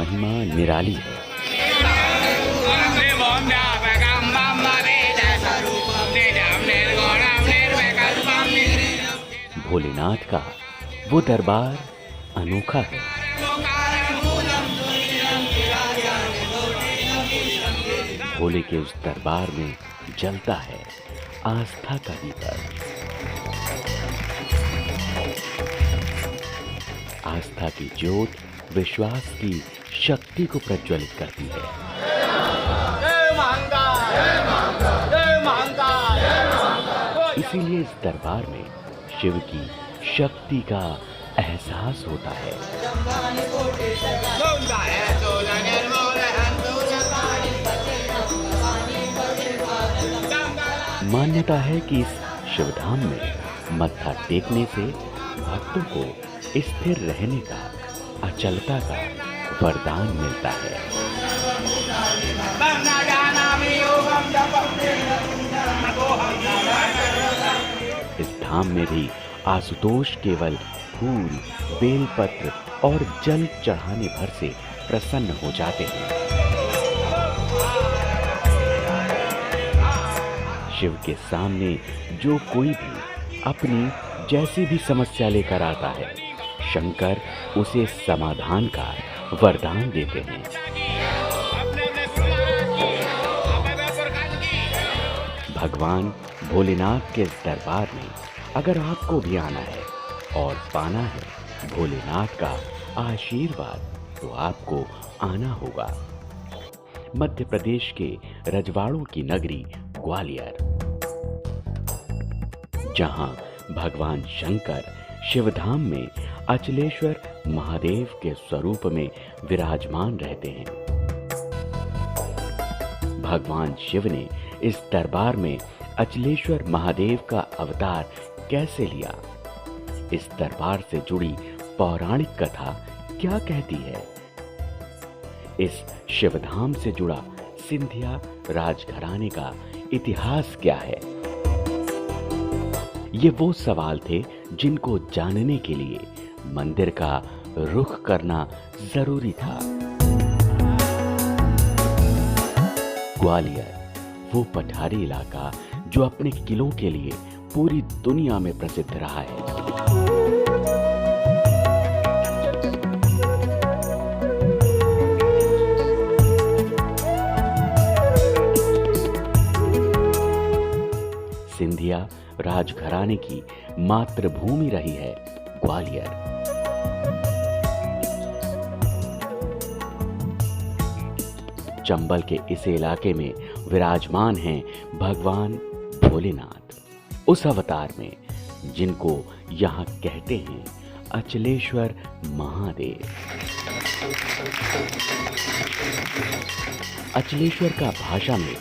महिमा निराली है। भोलेनाथ का वो दरबार अनोखा है। भोले के उस दरबार में जलता है आस्था का दीपक। आस्था की ज्योत विश्वास की शक्ति को प्रज्वलित करती है। इसीलिए इस दरबार में शिव की शक्ति का एहसास होता है। मान्यता है कि इस शिवधाम में मत्था टेकने से भक्तों को स्थिर रहने का, अचलता का वरदान मिलता है। इस धाम में भी आशुतोष केवल फूल, बेलपत्र और जल चढ़ाने भर से प्रसन्न हो जाते हैं। शिव के सामने जो कोई भी अपनी जैसी भी समस्या लेकर आता है, शंकर उसे समाधान का वरदान देते हैं। भगवान भोलेनाथ के इस दरबार में अगर आपको भी आना है और पाना है भोलेनाथ का आशीर्वाद, तो आपको आना होगा मध्य प्रदेश के रजवाड़ों की नगरी ग्वालियर, जहां भगवान शंकर शिवधाम में अचलेश्वर महादेव के स्वरूप में विराजमान रहते हैं। भगवान शिव ने इस दरबार में अचलेश्वर महादेव का अवतार कैसे लिया, इस दरबार से जुड़ी पौराणिक कथा क्या कहती है, इस शिवधाम से जुड़ा सिंधिया राजघराने का इतिहास क्या है, ये वो सवाल थे जिनको जानने के लिए मंदिर का रुख करना जरूरी था। ग्वालियर वो पठारी इलाका जो अपने किलों के लिए पूरी दुनिया में प्रसिद्ध रहा है। सिंधिया राजघराने की मातृभूमि रही है ग्वालियर। चंबल के इस इलाके में विराजमान हैं भगवान भोलेनाथ, उस अवतार में जिनको यहाँ कहते हैं अचलेश्वर महादेव। अचलेश्वर का भाषा में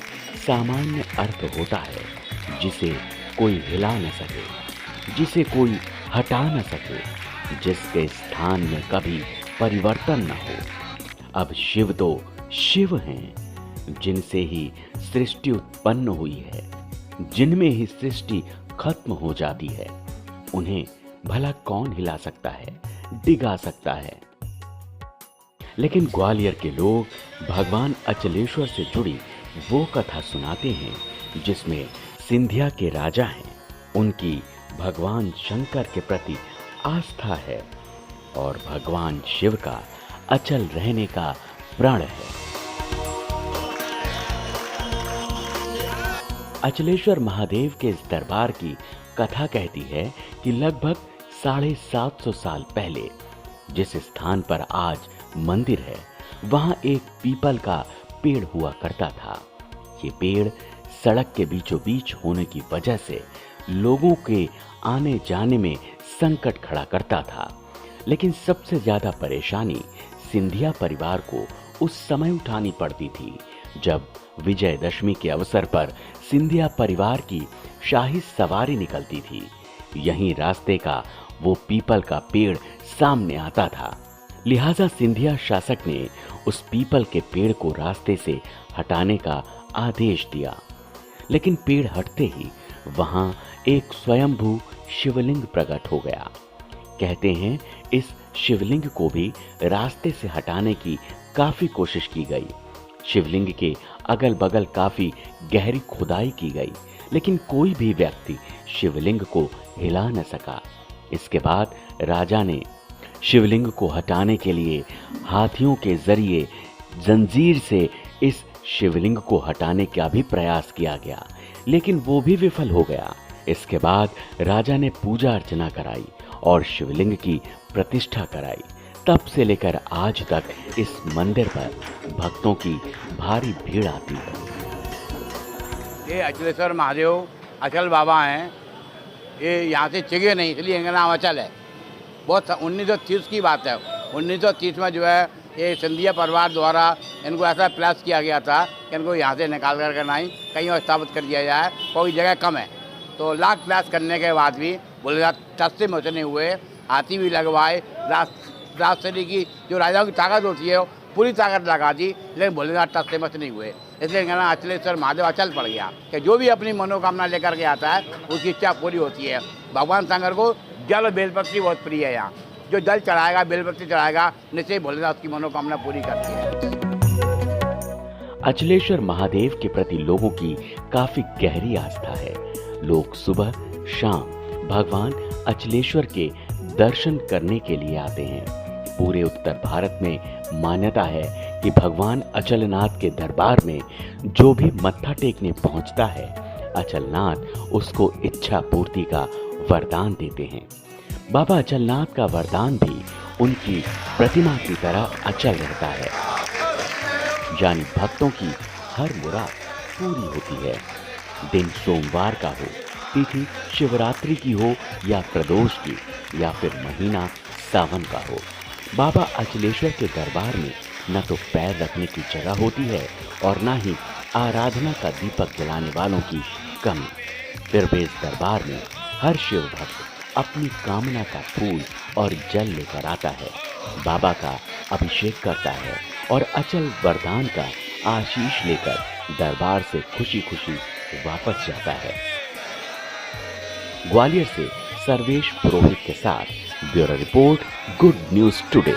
सामान्य अर्थ होता है जिसे कोई हिला न सके, जिसे कोई हटा न सके, जिसके स्थान में कभी परिवर्तन न हो। अब शिव तो शिव हैं, जिनसे ही सृष्टि उत्पन्न हुई है, जिनमें ही सृष्टि खत्म हो जाती है, उन्हें भला कौन हिला सकता है, डिगा सकता है। लेकिन ग्वालियर के लोग भगवान अचलेश्वर से जुड़ी वो कथा सुनाते हैं जिसमें सिंधिया के राजा हैं, उनकी भगवान शंकर के प्रति आस्था है और भगवान शिव का अचल रहने का प्रण है। अचलेश्वर महादेव के इस दरबार की कथा कहती है कि लगभग 750 साल पहले जिस स्थान पर आज मंदिर है, वहां एक पीपल का पेड़ हुआ करता था। ये पेड़ सड़क के बीचों बीच होने की वजह से लोगों के आने जाने में संकट खड़ा करता था। लेकिन सबसे ज्यादा परेशानी सिंधिया परिवार को उस समय उठानी पड़ती थी जब विजयदशमी के अवसर पर सिंधिया परिवार की शाही सवारी निकलती थी। यहीं रास्ते का वो पीपल का पेड़ सामने आता था। लिहाजा सिंधिया शासक ने उस पीपल के पेड़ को रास्ते से हटाने का आदेश दिया। लेकिन पेड़ हटते ही वहां एक स्वयंभू शिवलिंग प्रकट हो गया। कहते हैं इस शिवलिंग को भी रास्ते से हटाने की काफी कोशिश की गई। शिवलिंग के अगल बगल काफी गहरी खुदाई की गई, लेकिन कोई भी व्यक्ति शिवलिंग को हिला न सका। इसके बाद राजा ने शिवलिंग को हटाने के लिए हाथियों के जरिए जंजीर से इस शिवलिंग को हटाने का भी प्रयास किया गया, लेकिन वो भी विफल हो गया। इसके बाद राजा ने पूजा अर्चना कराई और शिवलिंग की प्रतिष्ठा कराई। तब से लेकर आज तक इस मंदिर पर भक्तों की भारी भीड़ आती है। ये अचलेश्वर महादेव अचल बाबा हैं। ये यहाँ से चिगे नहीं, इसलिए इनका नाम अचल है। बहुत 1930 की बात है। 1930 में जो है ये सिंधिया परिवार द्वारा इनको ऐसा प्रयास किया गया था कि इनको यहाँ से निकाल कर नहीं कहीं और स्थापित कर दिया जाए, कोई जगह कम है। तो लाख प्रयास करने के बाद भी भोलेनाथ टस से नहीं हुए। हाथी भी लगवाए, राजश्री की जो राजाओं की ताकत होती है पूरी ताकत लगा दी, लेकिन भोलेनाथ टस से नहीं हुए। इसलिए कहना अचलेश्वर महादेव अचल पड़ गया कि जो भी अपनी मनोकामना लेकर के आता है उसकी इच्छा पूरी होती है। भगवान शंकर को जल और बेलपत्री बहुत प्रिय है। यहाँ जो जल चढ़ाएगा, बेलपत्री चढ़ाएगा, निश्चय भोलेनाथ की मनोकामना पूरी करती है। अचलेश्वर महादेव के प्रति लोगों की काफी गहरी आस्था है। लोग सुबह शाम भगवान अचलेश्वर के दर्शन करने के लिए आते हैं। पूरे उत्तर भारत में मान्यता है कि भगवान अचलनाथ के दरबार में जो भी मत्था टेकने पहुंचता है, अचलनाथ उसको इच्छा पूर्ति का वरदान देते हैं। बाबा अचलनाथ का वरदान भी उनकी प्रतिमा की तरह अचल रहता है, यानी भक्तों की हर मुराद पूरी होती है। दिन सोमवार का हो, तिथि शिवरात्रि की हो या प्रदोष की, या फिर महीना सावन का हो, बाबा अचलेश्वर के दरबार में न तो पैर रखने की जगह होती है और न ही आराधना का दीपक जलाने वालों की कमी। फिर भी इस दरबार में हर शिव भक्त अपनी कामना का फूल और जल लेकर आता है, बाबा का अभिषेक करता है और अचल वरदान का आशीष लेकर दरबार से खुशी खुशी वापस जाता है। ग्वालियर से सर्वेश पुरोहित के साथ bureau report, good news today.